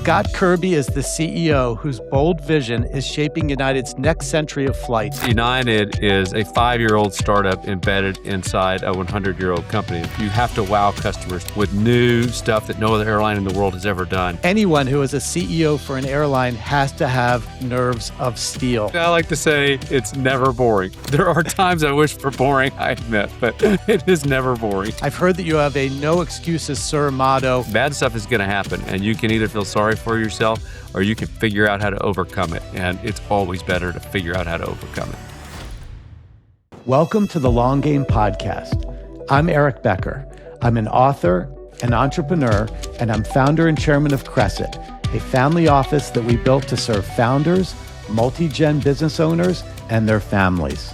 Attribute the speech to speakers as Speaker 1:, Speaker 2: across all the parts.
Speaker 1: Scott Kirby is the CEO whose bold vision is shaping United's next century of flight.
Speaker 2: United is a 5-year-old startup embedded inside a 100-year-old company. You have to wow customers with new stuff that no other airline in the world has ever done.
Speaker 1: Anyone who is a CEO for an airline has to have nerves of steel.
Speaker 2: I like to say it's never boring. There are times I wish for boring, I admit, but it is never boring.
Speaker 1: I've heard that you have a no excuses, sir motto.
Speaker 2: Bad stuff is going to happen, and you can either feel sorry for yourself or you can figure out how to overcome it. And it's always better to figure out how to overcome it.
Speaker 1: Welcome to the Long Game Podcast. I'm Eric Becker. I'm an author, an entrepreneur, and I'm founder and chairman of Crescent, a family office that we built to serve founders, multi-gen business owners, and their families.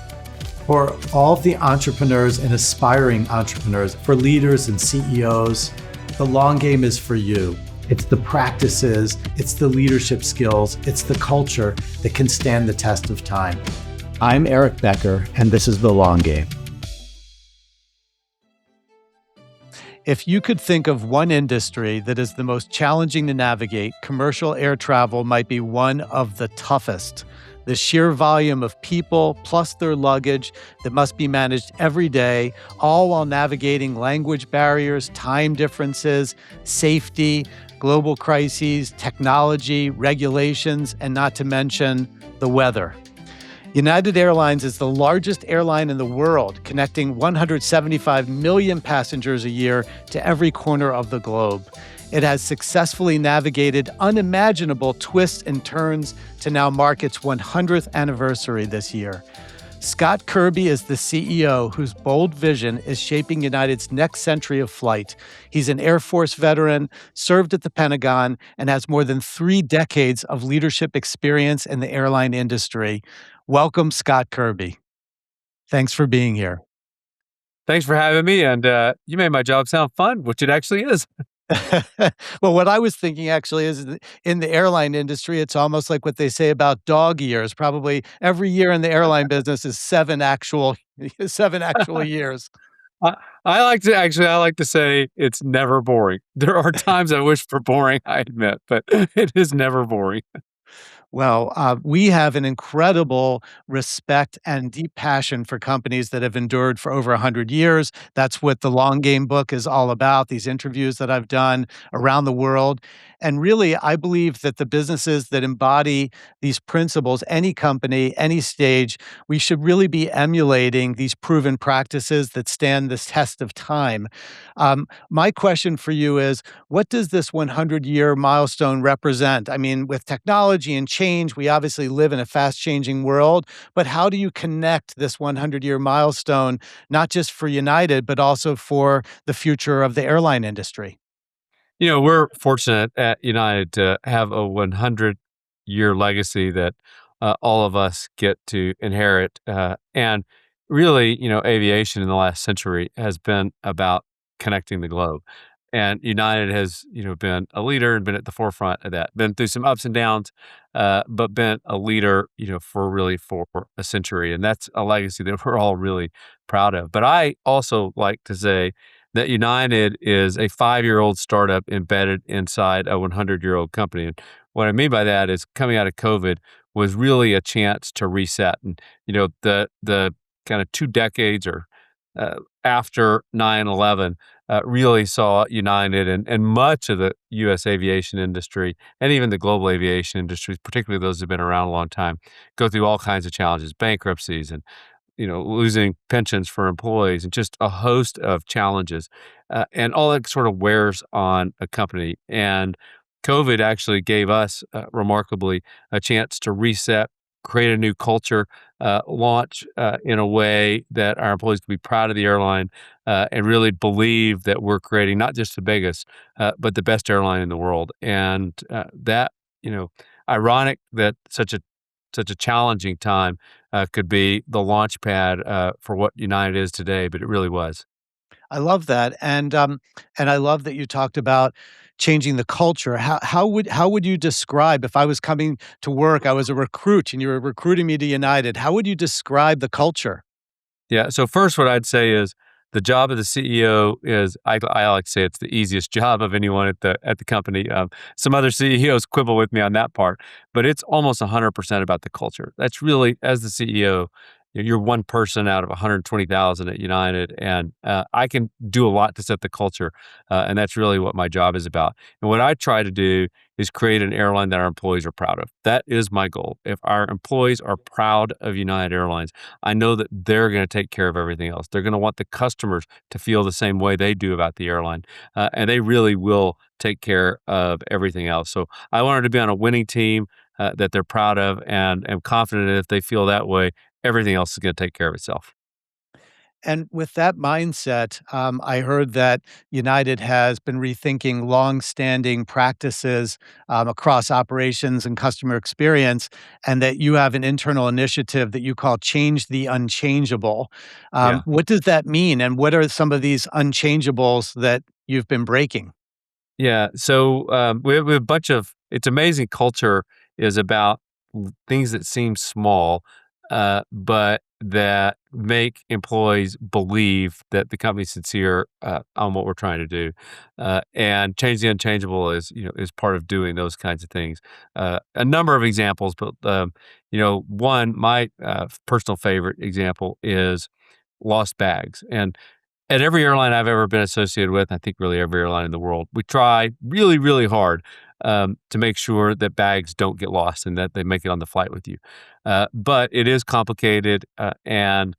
Speaker 1: For all of the entrepreneurs and aspiring entrepreneurs, for leaders and CEOs, the long game is for you. It's the practices, it's the leadership skills, it's the culture that can stand the test of time. I'm Eric Becker, and this is The Long Game. If you could think of one industry that is the most challenging to navigate, commercial air travel might be one of the toughest. The sheer volume of people plus their luggage that must be managed every day, all while navigating language barriers, time differences, safety, global crises, technology, regulations, and not to mention the weather. United Airlines is the largest airline in the world, connecting 175 million passengers a year to every corner of the globe. It has successfully navigated unimaginable twists and turns to now mark its 100th anniversary this year. Scott Kirby is the CEO whose bold vision is shaping United's next century of flight. He's an Air Force veteran, served at the Pentagon, and has more than 3 decades of leadership experience in the airline industry. Welcome, Scott Kirby. Thanks for being here.
Speaker 2: Thanks for having me, and you made my job sound fun, which it actually is.
Speaker 1: Well, what I was thinking actually is in the airline industry, it's almost like what they say about dog years. Probably every year in the airline business is 7 actual years.
Speaker 2: I like to say it's never boring. There are times I wish for boring, I admit, but it is never boring.
Speaker 1: Well, we have an incredible respect and deep passion for companies that have endured for over 100 years. That's what the Long Game book is all about, these interviews that I've done around the world. And really, I believe that the businesses that embody these principles, any company, any stage, we should really be emulating these proven practices that stand the test of time. My question for you is, what does this 100-year milestone represent? I mean, with technology and change, we obviously live in a fast-changing world, but how do you connect this 100-year milestone, not just for United, but also for the future of the airline industry?
Speaker 2: You know, we're fortunate at United to have a 100-year legacy that all of us get to inherit. And really, aviation in the last century has been about connecting the globe. And United has, been a leader and been at the forefront of that, been through some ups and downs, but been a leader, for a century. And that's a legacy that we're all really proud of. But I also like to say that United is a 5-year-old startup embedded inside a 100-year-old company. And what I mean by that is coming out of COVID was really a chance to reset. And, the kind of 2 decades or after 9/11 really saw United and much of the U.S. aviation industry and even the global aviation industries, particularly those that have been around a long time, go through all kinds of challenges, bankruptcies and losing pensions for employees and just a host of challenges. And all that sort of wears on a company. And COVID actually gave us remarkably a chance to reset, create a new culture, launch in a way that our employees can be proud of the airline and really believe that we're creating not just the biggest, but the best airline in the world. And that, ironic that such a challenging time could be the launch pad for what United is today, but it really was.
Speaker 1: I love that, and I love that you talked about changing the culture. How would you describe, if I was coming to work, I was a recruit, and you were recruiting me to United, how would you describe the culture?
Speaker 2: Yeah. So first, what I'd say is the job of the CEO is, I like to say it's the easiest job of anyone at the company. Some other CEOs quibble with me on that part, but it's almost 100% about the culture. That's really, as the CEO, you're one person out of 120,000 at United, and I can do a lot to set the culture, and that's really what my job is about. And what I try to do is create an airline that our employees are proud of. That is my goal. If our employees are proud of United Airlines, I know that they're going to take care of everything else. They're going to want the customers to feel the same way they do about the airline, and they really will take care of everything else. So I wanted to be on a winning team that they're proud of, and am confident that if they feel that way, everything else is going to take care of itself.
Speaker 1: And with that mindset, I heard that United has been rethinking long-standing practices across operations and customer experience, and that you have an internal initiative that you call "Change the Unchangeable."
Speaker 2: Yeah.
Speaker 1: What does that mean, and what are some of these unchangeables that you've been breaking?
Speaker 2: Yeah. So we have a bunch of, it's amazing culture is about things that seem small, but that make employees believe that the company's sincere on what we're trying to do. And change the unchangeable is, is part of doing those kinds of things. A number of examples, but one, my personal favorite example is lost bags. And at every airline I've ever been associated with, I think really every airline in the world, we try really, really hard to make sure that bags don't get lost and that they make it on the flight with you. But it is complicated, and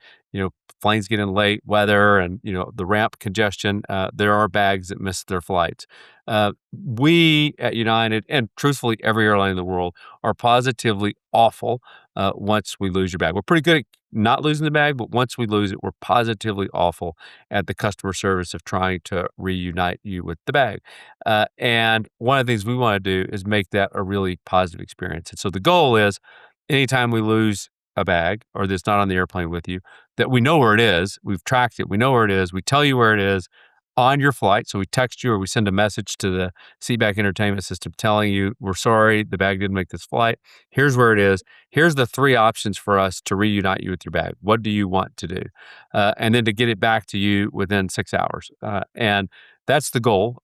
Speaker 2: planes get in late, weather, and the ramp congestion. There are bags that miss their flights. We at United, and truthfully every airline in the world, are positively awful once we lose your bag. We're pretty good at not losing the bag, but once we lose it, we're positively awful at the customer service of trying to reunite you with the bag. And one of the things we want to do is make that a really positive experience. And so the goal is anytime we lose a bag or that's not on the airplane with you, that we know where it is, we've tracked it, we know where it is, we tell you where it is on your flight. So we text you or we send a message to the seatback entertainment system telling you, we're sorry, the bag didn't make this flight. Here's where it is. Here's the three options for us to reunite you with your bag. What do you want to do? And then to get it back to you within 6 hours. And that's the goal.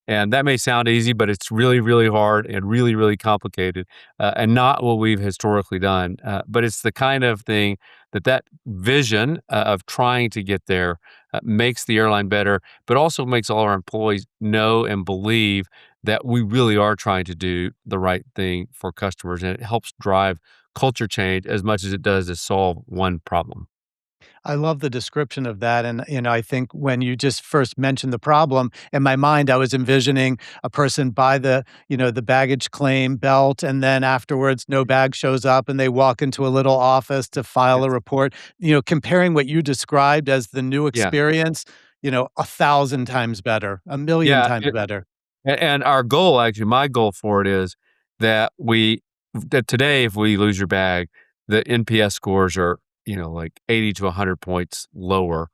Speaker 2: And that may sound easy, but it's really, really hard and really, really complicated, and not what we've historically done. But it's the kind of thing that vision of trying to get there makes the airline better, but also makes all our employees know and believe that we really are trying to do the right thing for customers, and it helps drive culture change as much as it does to solve one problem.
Speaker 1: I love the description of that, and, I think when you just first mentioned the problem, in my mind, I was envisioning a person by the baggage claim belt, and then afterwards, no bag shows up, and they walk into a little office to file a
Speaker 2: Yes.
Speaker 1: report. Comparing what you described as the new
Speaker 2: Yeah.
Speaker 1: experience, 1,000 times better, a million
Speaker 2: Yeah.
Speaker 1: times better.
Speaker 2: And our goal, actually, my goal for it is that that today, if we lose your bag, the NPS scores are, like 80 to 100 points lower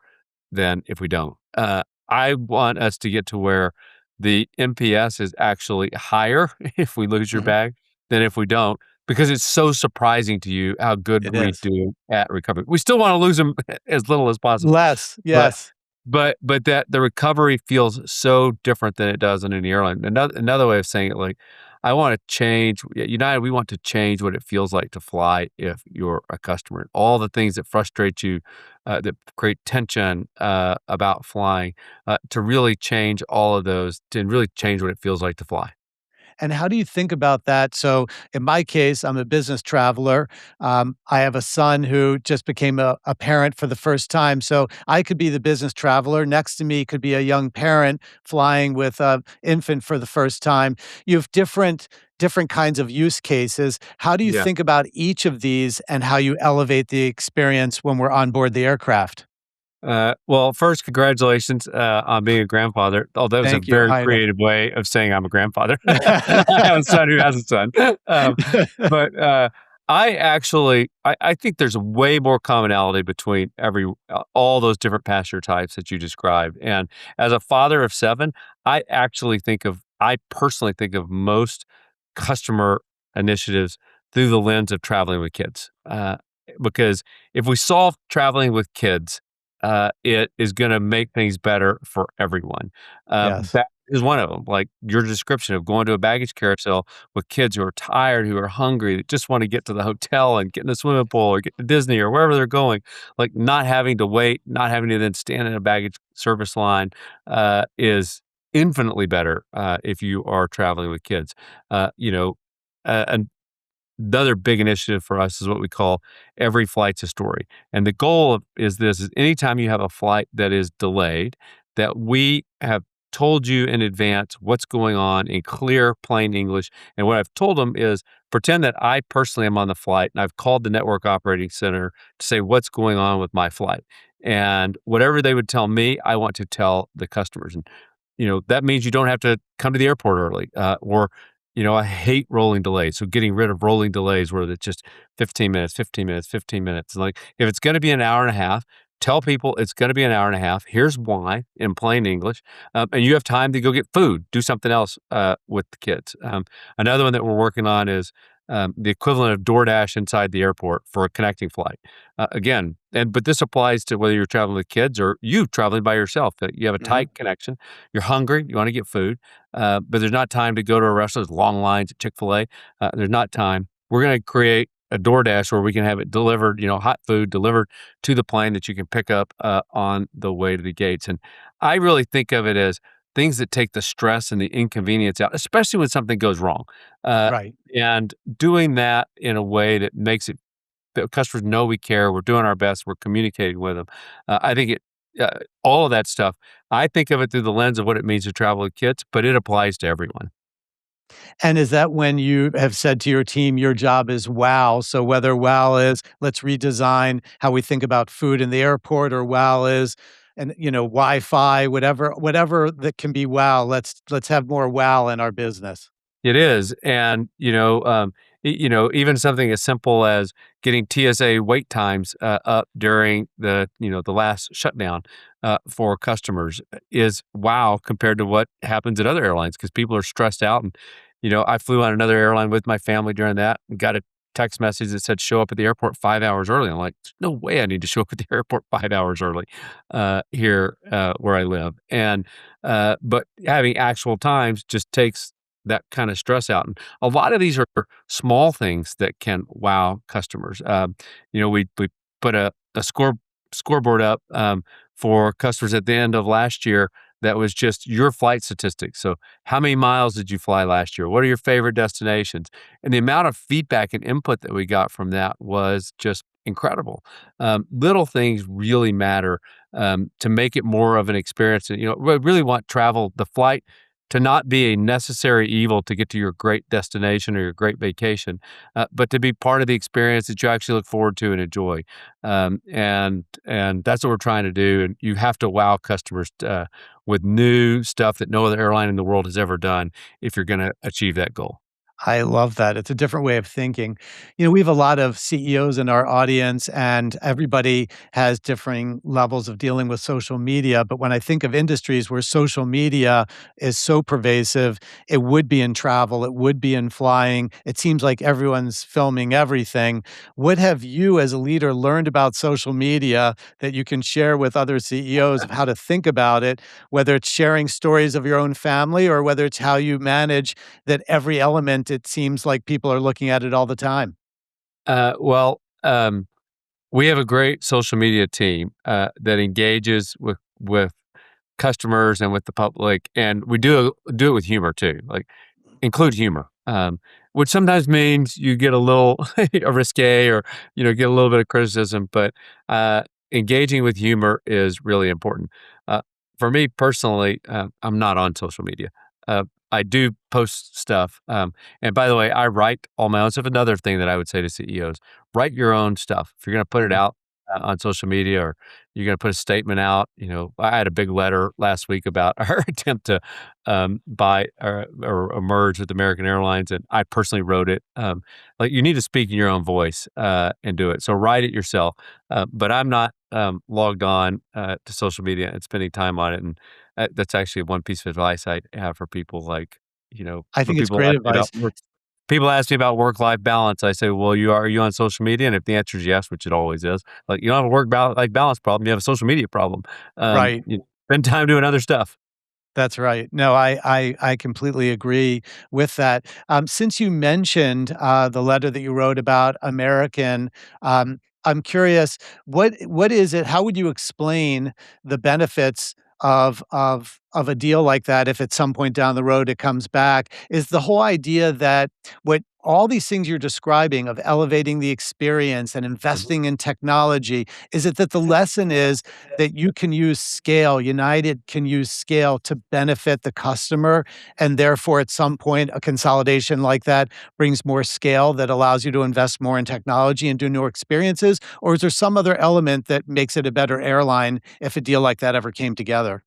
Speaker 2: than if we don't. I want us to get to where the NPS is actually higher if we lose your
Speaker 1: Mhm.
Speaker 2: bag than if we don't, because it's so surprising to you how good
Speaker 1: It
Speaker 2: we
Speaker 1: is.
Speaker 2: do at recovery. We still want to lose them as little as possible,
Speaker 1: Less,
Speaker 2: but
Speaker 1: yes.
Speaker 2: but that the recovery feels so different than it does on any airline. Another way of saying it, like, I wanna change at United, we want to change what it feels like to fly if you're a customer. All the things that frustrate you, that create tension, about flying, to really change all of those, to really change what it feels like to fly.
Speaker 1: And how do you think about that? So, in my case, I'm a business traveler. I have a son who just became a parent for the first time. So, I could be the business traveler. Next to me could be a young parent flying with a infant for the first time. You have different kinds of use cases. How do you
Speaker 2: Yeah.
Speaker 1: think about each of these and how you elevate the experience when we're on board the aircraft?
Speaker 2: Well, first, congratulations on being a grandfather. Oh, that was a
Speaker 1: Thank you.
Speaker 2: very
Speaker 1: I know.
Speaker 2: creative way of saying I'm a grandfather. I have a son who has a son. Um, but I actually, I think there's way more commonality between all those different passenger types that you described. And as a father of seven, I personally think of most customer initiatives through the lens of traveling with kids. Because if we solve traveling with kids, it is gonna make things better for everyone.
Speaker 1: Yes.
Speaker 2: That is one of them. Like your description of going to a baggage carousel with kids who are tired, who are hungry, that just wanna get to the hotel and get in the swimming pool or get to Disney or wherever they're going, like, not having to wait, not having to then stand in a baggage service line, is infinitely better, if you are traveling with kids. You know, and the other big initiative for us is what we call every flight's a story. And the goal is this is anytime you have a flight that is delayed, that we have told you in advance what's going on in clear, plain English. And what I've told them is pretend that I personally am on the flight and I've called the network operating center to say what's going on with my flight. And whatever they would tell me, I want to tell the customers. And that means you don't have to come to the airport early, or I hate rolling delays. So getting rid of rolling delays where it's just 15 minutes, 15 minutes, 15 minutes. Like if it's going to be an hour and a half, tell people it's going to be an hour and a half. Here's why in plain English. And you have time to go get food, do something else with the kids. Another one that we're working on is the equivalent of DoorDash inside the airport for a connecting flight. Again, but this applies to whether you're traveling with kids or you traveling by yourself. That you have a
Speaker 1: Mhm.
Speaker 2: tight connection, you're hungry, you want to get food, but there's not time to go to a restaurant. There's long lines at Chick-fil-A. There's not time. We're going to create a DoorDash where we can have it delivered, hot food delivered to the plane that you can pick up on the way to the gates. And I really think of it as things that take the stress and the inconvenience out, especially when something goes wrong. Uh,
Speaker 1: Right.
Speaker 2: and doing that in a way that makes it that customers know we care, we're doing our best, we're communicating with them. I think all of that stuff, I think of it through the lens of what it means to travel with kids, but it applies to everyone.
Speaker 1: And is that when you have said to your team, your job is wow? So whether wow is let's redesign how we think about food in the airport, or wow is and Wi-Fi, whatever that can be wow. Let's have more wow in our business.
Speaker 2: It is, and, even something as simple as getting TSA wait times, up during the last shutdown, for customers is wow compared to what happens at other airlines because people are stressed out, and, I flew on another airline with my family during that and got a text message that said, "Show up at the airport 5 hours early." I'm like, "There's no way I need to show up at the airport 5 hours early, here, where I live," but having actual times just takes that kind of stress out. And a lot of these are small things that can wow customers. We put a scoreboard up for customers at the end of last year that was just your flight statistics. So, how many miles did you fly last year? What are your favorite destinations? And the amount of feedback and input that we got from that was just incredible. Little things really matter to make it more of an experience. And, we really want travel, the flight to not be a necessary evil to get to your great destination or your great vacation, but to be part of the experience that you actually look forward to and enjoy. And that's what we're trying to do. And you have to wow customers with new stuff that no other airline in the world has ever done if you're going to achieve that goal.
Speaker 1: I love that. It's a different way of thinking. We have a lot of CEOs in our audience, and everybody has differing levels of dealing with social media. But when I think of industries where social media is so pervasive, it would be in travel, it would be in flying. It seems like everyone's filming everything. What have you, as a leader, learned about social media that you can share with other CEOs of how to think about it, whether it's sharing stories of your own family or whether it's how you manage that every element, it seems like people are looking at it all the time.
Speaker 2: Well, we have a great social media team that engages with customers and with the public, and we do it with humor too. Like include humor, which sometimes means you get a little risque or get a little bit of criticism, but engaging with humor is really important. Uh, for me personally, I'm not on social media. Uh, I do post stuff, and by the way, I write all my own stuff. Another thing that I would say to CEOs: write your own stuff. If you're going to put it
Speaker 1: Mhm.
Speaker 2: out on social media, or you're going to put a statement out, I had a big letter last week about our attempt to buy or merge with American Airlines, and I personally wrote it. Like you need to speak in your own voice and do it. So write it yourself. But I'm not logged on to social media and spending time on it. And that's actually one piece of advice I have for people. Like
Speaker 1: I
Speaker 2: for
Speaker 1: think it's
Speaker 2: people
Speaker 1: great
Speaker 2: like me
Speaker 1: advice.
Speaker 2: about work. people ask me about work-life balance. I say, "Well, are you on social media?" And if the answer is yes, which it always is, like, you don't have a life balance problem, you have a social media problem.
Speaker 1: Right.
Speaker 2: You spend time doing other stuff.
Speaker 1: That's right. No, I completely agree with that. Since you mentioned the letter that you wrote about American, I'm curious, what is it? How would you explain the benefits of a deal like that if at some point down the road it comes back? Is the whole idea that what all these things you're describing of elevating the experience and
Speaker 2: Mhm.
Speaker 1: investing in technology, is it that the lesson is that you can use scale, United can use scale to benefit the customer, and therefore, at some point, a consolidation like that brings more scale that allows you to invest more in technology and do newer experiences? Or is there some other element that makes it a better airline if a deal like that ever came together?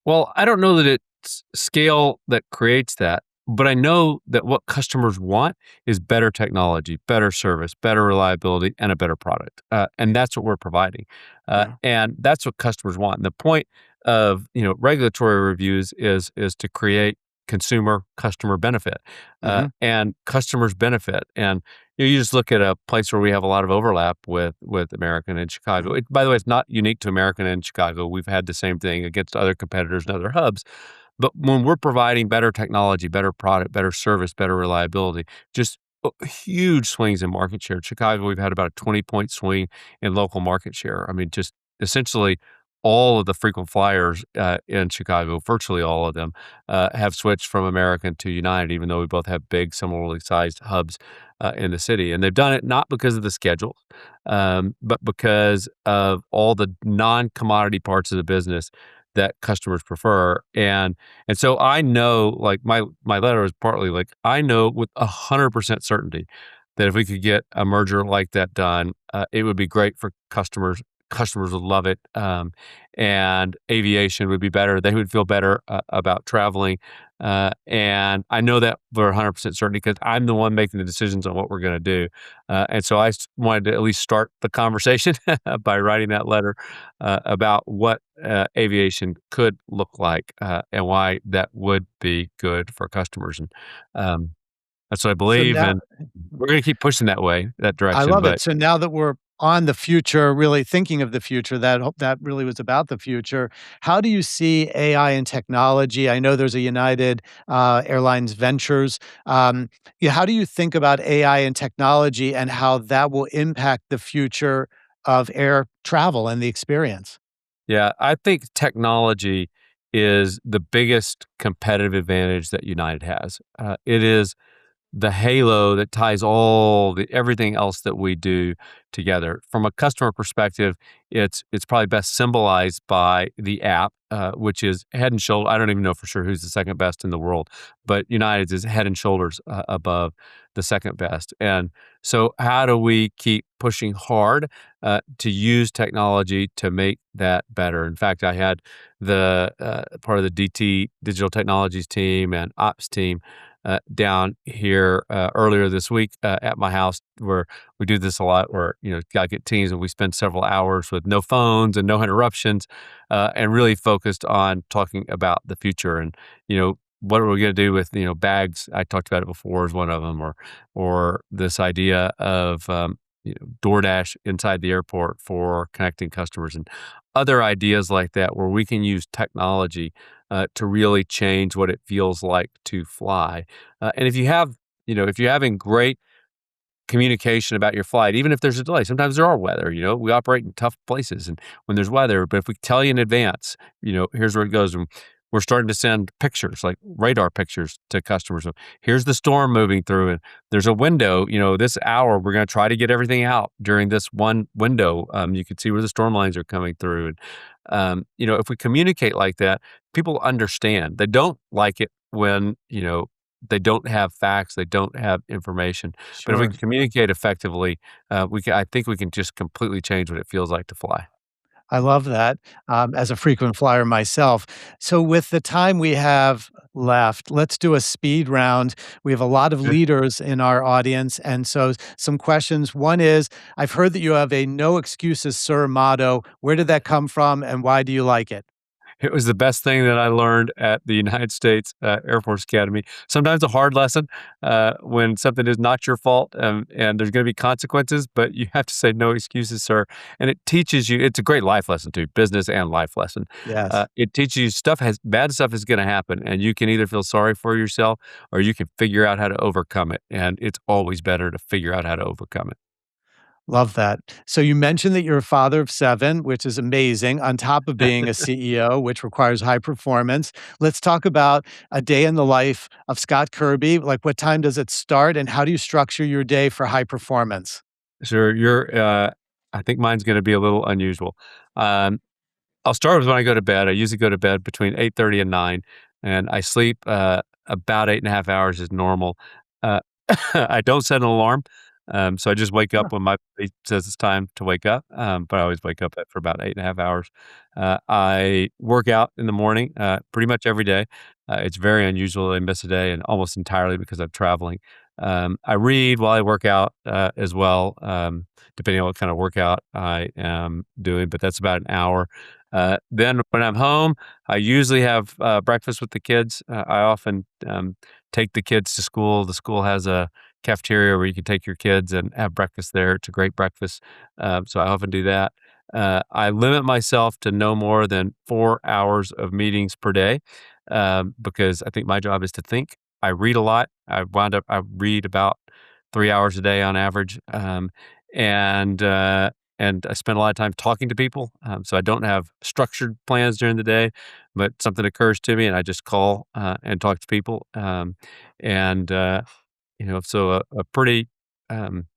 Speaker 2: Well, I don't know that it's scale that creates that, but I know that what customers want is better technology, better service, better reliability, and a better product. And that's what we're providing.
Speaker 1: Yeah.
Speaker 2: And that's what customers want. And the point of, regulatory reviews is to create consumer customer benefit,
Speaker 1: Mhm.
Speaker 2: and customers benefit. And you just look at a place where we have a lot of overlap with American and Chicago. By the way, it's not unique to American and Chicago. We've had the same thing against other competitors and other hubs. But when we're providing better technology, better product, better service, better reliability, just huge swings in market share. In Chicago, we've had about a 20-point swing in local market share. I mean, just essentially all of the frequent flyers in Chicago, virtually all of them, have switched from American to United, even though we both have big, similarly sized hubs in the city. And they've done it not because of the schedule, but because of all the non-commodity parts of the business that customers prefer. And so I know, like, my letter is partly like, I know with 100% certainty that if we could get a merger like that done, it would be great for customers. Customers would love it, and aviation would be better. They would feel better about traveling, and I know that for 100% certainty because I'm the one making the decisions on what we're going to do. And so wanted to at least start the conversation by writing that letter about what aviation could look like, and why that would be good for customers. And that's what I
Speaker 1: So
Speaker 2: believe.
Speaker 1: now
Speaker 2: And we're going to keep pushing that
Speaker 1: I
Speaker 2: direction.
Speaker 1: love
Speaker 2: But
Speaker 1: it. So now that we're on the future, really thinking of the future, that really was about the future. How do you see AI and technology? I know there's a United Airlines Ventures. Yeah, how do you think about AI and technology and how that will impact the future of air travel and the experience?
Speaker 2: yeah, I think technology is the biggest competitive advantage that United has. It is the halo that ties everything else that we do together. From a customer perspective, it's probably best symbolized by the app, which is head and shoulder. I don't even know for sure who's the second best in the world, but United's is head and shoulders above the second best. And so, how do we keep pushing hard to use technology to make that better? In fact, I had the part of the DT Digital Technologies team and Ops team down here earlier this week at my house, where we do this a lot, where gotta get teams and we spend several hours with no phones and no interruptions, and really focused on talking about the future. And what are we going to do with bags? I talked about it before as one of them, or this idea of DoorDash inside the airport for connecting customers, and other ideas like that, where we can use technology to really change what it feels like to fly. And if you're having great communication about your flight, even if there's a delay. Sometimes there are weather, we operate in tough places and when there's weather, but if we tell you in advance, here's where it goes. And we're starting to send pictures, like radar pictures to customers. Of, here's the storm moving through and there's a window, this hour, we're going to try to get everything out during this one window. You can see where the storm lines are coming through. And, if we communicate like that, people understand. They don't like it when, they don't have facts, they don't have information. But if we
Speaker 1: Sure.
Speaker 2: can communicate effectively, I think we can just completely change what it feels like to fly.
Speaker 1: I love that, as a frequent flyer myself. So with the time we have left, let's do a speed round. We have a lot of
Speaker 2: Okay.
Speaker 1: leaders in our audience, and so some questions. One is, I've heard that you have a "No excuses, sir" motto. Where did that come from, and why do you like it?
Speaker 2: It was the best thing that I learned at the United States Air Force Academy. Sometimes a hard lesson when something is not your fault, and there's going to be consequences, but you have to say no excuses, sir. And it teaches you. It's a great life lesson too, business and life lesson.
Speaker 1: Yes.
Speaker 2: It teaches you bad stuff is going to happen, and you can either feel sorry for yourself or you can figure out how to overcome it. And it's always better to figure out how to overcome it.
Speaker 1: Love that. So you mentioned that you're a father of 7, which is amazing, on top of being a CEO, which requires high performance. Let's talk about a day in the life of Scott Kirby. Like, what time does it start, and how do you structure your day for high performance?
Speaker 2: Sure, I think mine's going to be a little unusual. Um, I'll start with when I go to bed. I usually go to bed between 8:30 and 9, and I sleep, about 8.5 hours is normal. Uh, I don't set an alarm, so I just wake up
Speaker 1: Huh.
Speaker 2: when my body says it's time to wake up, but I always wake up for about 8.5 hours. I work out in the morning, pretty much every day. It's very unusual that I miss a day, and almost entirely because I'm traveling. I read while I work out, as well, depending on what kind of workout I am doing, but that's about an hour. Then when I'm home, I usually have breakfast with the kids. I often take the kids to school. The school has a cafeteria where you can take your kids and have breakfast there. It's a great breakfast. So I often do that. I limit myself to no more than 4 hours of meetings per day because I think my job is to think. I read a lot. I read about 3 hours a day on average. And and I spend a lot of time talking to people. So I don't have structured plans during the day, but something occurs to me and I just call and talk to people. And so a pretty um,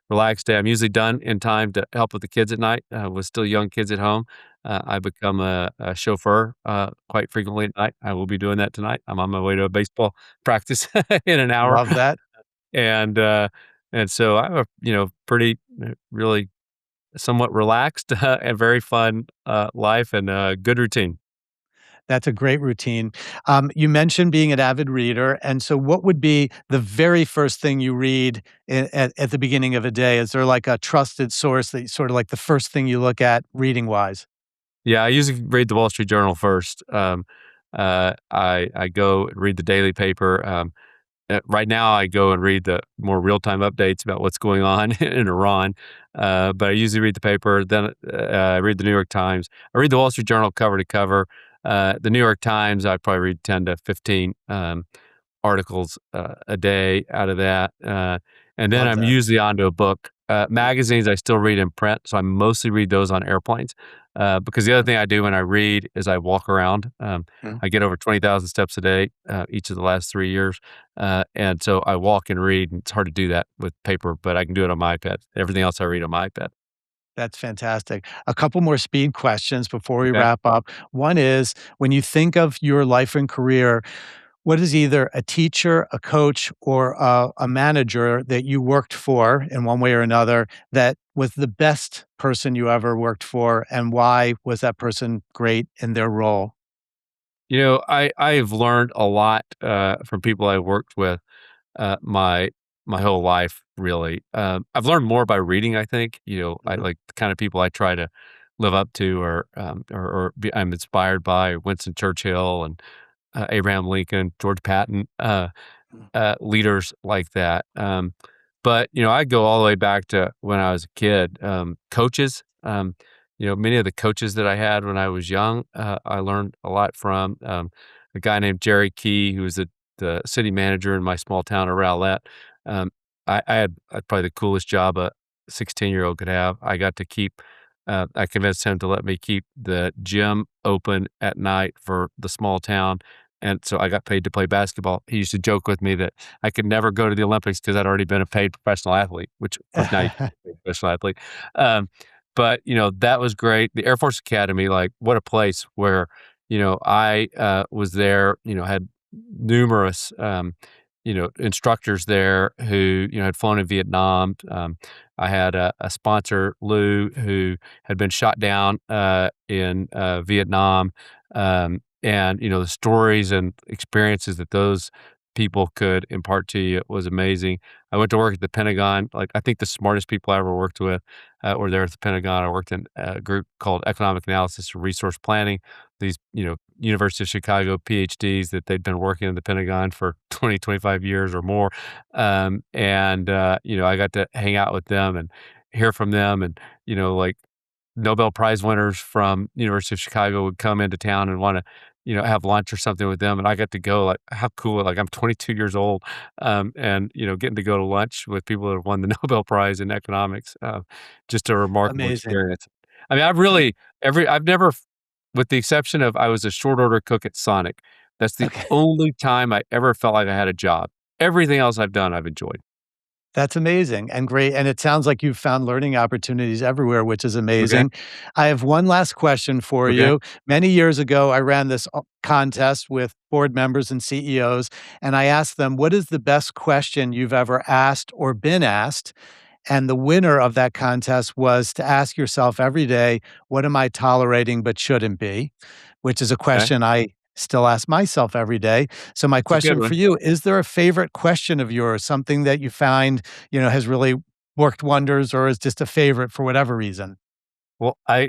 Speaker 2: relaxed day. I'm usually done in time to help with the kids at night. With still young kids at home, I become a chauffeur quite frequently at night. I will be doing that tonight. I'm on my way to a baseball practice in an hour,
Speaker 1: Love that.
Speaker 2: and uh, and so I have a pretty really somewhat relaxed and very fun life and a good routine.
Speaker 1: That's a great routine. You mentioned being an avid reader, and so what would be the very first thing you read at the beginning of a day? Is there like a trusted source that sort of like the first thing you look at reading wise?
Speaker 2: Yeah, I usually read the Wall Street Journal first. I go and read the daily paper. Right now, I go and read the more real time updates about what's going on in Iran. But I usually read the paper. Then I read the New York Times. I read the Wall Street Journal cover to cover. The New York Times, I probably read 10 to 15 articles a day out of that. And then
Speaker 1: Love
Speaker 2: I'm
Speaker 1: that.
Speaker 2: usually onto a book. Magazines I still read in print, so I mostly read those on airplanes. Because the other thing I do when I read is I walk around.
Speaker 1: Mhm.
Speaker 2: I get over 20,000 steps a day each of the last 3 years. And so I walk and read, and it's hard to do that with paper, but I can do it on my iPad. Everything else I read on my iPad.
Speaker 1: That's fantastic. A couple more speed questions before we
Speaker 2: Okay.
Speaker 1: wrap up. One is, when you think of your life and career, what is either a teacher, a coach, or a manager that you worked for in one way or another that was the best person you ever worked for, and why was that person great in their role?
Speaker 2: I've learned a lot from people I worked with my whole life, really. I've learned more by reading, I think. I
Speaker 1: Mhm.
Speaker 2: like the kind of people I try to live up to I'm inspired by Winston Churchill and Abraham Lincoln, George Patton,
Speaker 1: Mm.
Speaker 2: leaders like that. But I go all the way back to when I was a kid. Coaches, many of the coaches that I had when I was young, I learned a lot from. A guy named Jerry Key, who was the city manager in my small town of Rowlett. Um, I had probably the coolest job a 16-year-old could have. I convinced him to let me keep the gym open at night for the small town, and so I got paid to play basketball. He used to joke with me that I could never go to the Olympics because I'd already been a paid professional athlete, which, of course, now you can't be a paid professional athlete. Um, but, that was great. The Air Force Academy, like, what a place where, I, was there, had numerous, instructors there who, had flown in Vietnam. I had a sponsor, Lou, who had been shot down, in, Vietnam. And, the stories and experiences that those people could impart to you was amazing. I went to work at the Pentagon. Like, I think the smartest people I ever worked with were there at the Pentagon. I worked in a group called Economic Analysis and Resource Planning. These, University of Chicago PhDs that they'd been working in the Pentagon for 20, 25 years or more. I got to hang out with them and hear from them. And, like, Nobel Prize winners from University of Chicago would come into town and want to, have lunch or something with them. And I got to go. Like, how cool. Like, I'm 22 years old. Getting to go to lunch with people that have won the Nobel Prize in economics. Just a remarkable
Speaker 1: Amazing.
Speaker 2: experience. I mean, I've never, with the exception of I was a short order cook at Sonic. That's the
Speaker 1: Okay.
Speaker 2: only time I ever felt like I had a job. Everything else I've done, I've enjoyed.
Speaker 1: That's amazing and great, and it sounds like you've found learning opportunities everywhere, which is
Speaker 2: Okay.
Speaker 1: amazing. I have one last question for
Speaker 2: Okay.
Speaker 1: you. Many years ago, I ran this contest with board members and CEOs, and I asked them, "What is the best question you've ever asked or been asked?" And the winner of that contest was to ask yourself every day, "What am I tolerating but shouldn't be?" Which is a
Speaker 2: Okay.
Speaker 1: question I still ask myself every day. So my
Speaker 2: It's a good
Speaker 1: question for
Speaker 2: one.
Speaker 1: you, is there a favorite question of yours, something that you find, has really worked wonders or is just a favorite for whatever reason?
Speaker 2: Well, off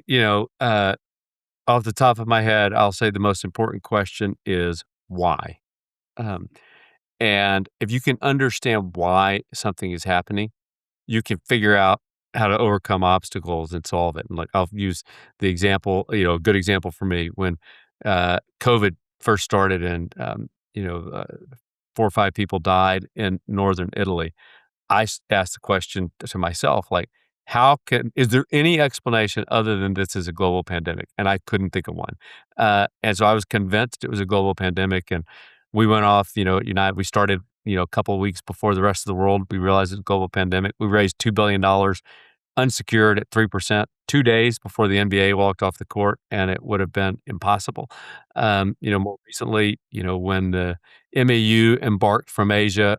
Speaker 2: the top of my head, I'll say the most important question is why. Um, and if you can understand why something is happening, you can figure out how to overcome obstacles and solve it. And, like, I'll use the example, a good example for me when COVID first started and 4 or 5 people died in northern Italy. Asked the question to myself, like, is there any explanation other than this is a global pandemic? And I couldn't think of one. And so I was convinced it was a global pandemic. And we went off, at United, we started, a couple of weeks before the rest of the world. We realized it's a global pandemic. We raised $2 billion unsecured at 3% 2 days before the NBA walked off the court, and it would have been impossible. More recently, when the MAU embarked from Asia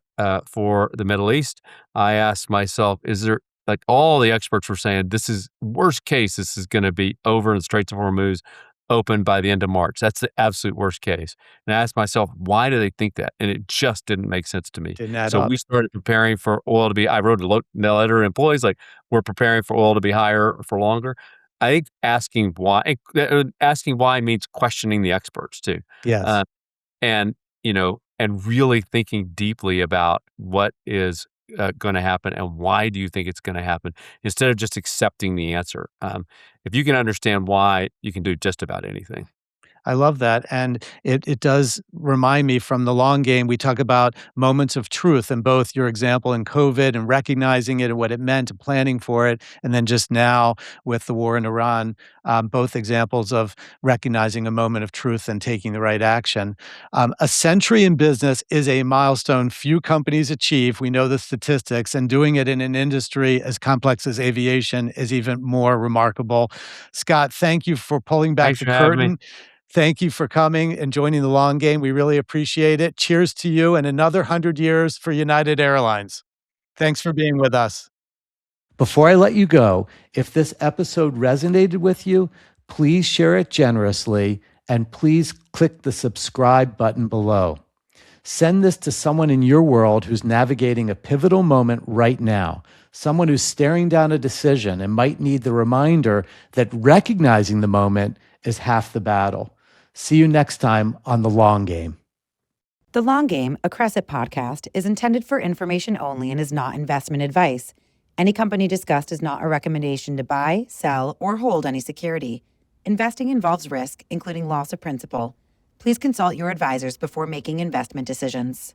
Speaker 2: for the Middle East, I asked myself, is there, like, all the experts were saying, this is worst case, this is going to be over in the Straits of Hormuz, open by the end of March. That's the absolute worst case. And I asked myself, why do they think that? And it just didn't make sense to me.
Speaker 1: Didn't add
Speaker 2: So
Speaker 1: up.
Speaker 2: we started preparing for oil to be, I wrote a letter to employees, like, we're preparing for oil to be higher for longer. I think asking why means questioning the experts too.
Speaker 1: Yes.
Speaker 2: Uh, and really thinking deeply about what is going to happen and why do you think it's going to happen instead of just accepting the answer. If you can understand why, you can do just about anything.
Speaker 1: I love that, and it does remind me from the long game, we talk about moments of truth and both your example in COVID and recognizing it and what it meant and planning for it, and then just now with the war in Iran, both examples of recognizing a moment of truth and taking the right action. A century in business is a milestone few companies achieve, we know the statistics, and doing it in an industry as complex as aviation is even more remarkable. Scott, thank you for pulling back
Speaker 2: Thanks
Speaker 1: the
Speaker 2: for having me.
Speaker 1: curtain. Thank you for coming and joining the long game. We really appreciate it. Cheers to you and another 100 years for United Airlines. Thanks for being with us. Before I let you go, if this episode resonated with you, please share it generously and please click the subscribe button below. Send this to someone in your world who's navigating a pivotal moment right now, someone who's staring down a decision and might need the reminder that recognizing the moment is half the battle. See you next time on The Long Game.
Speaker 3: The Long Game, a Crescent podcast, is intended for information only and is not investment advice. Any company discussed is not a recommendation to buy, sell, or hold any security. Investing involves risk, including loss of principal. Please consult your advisors before making investment decisions.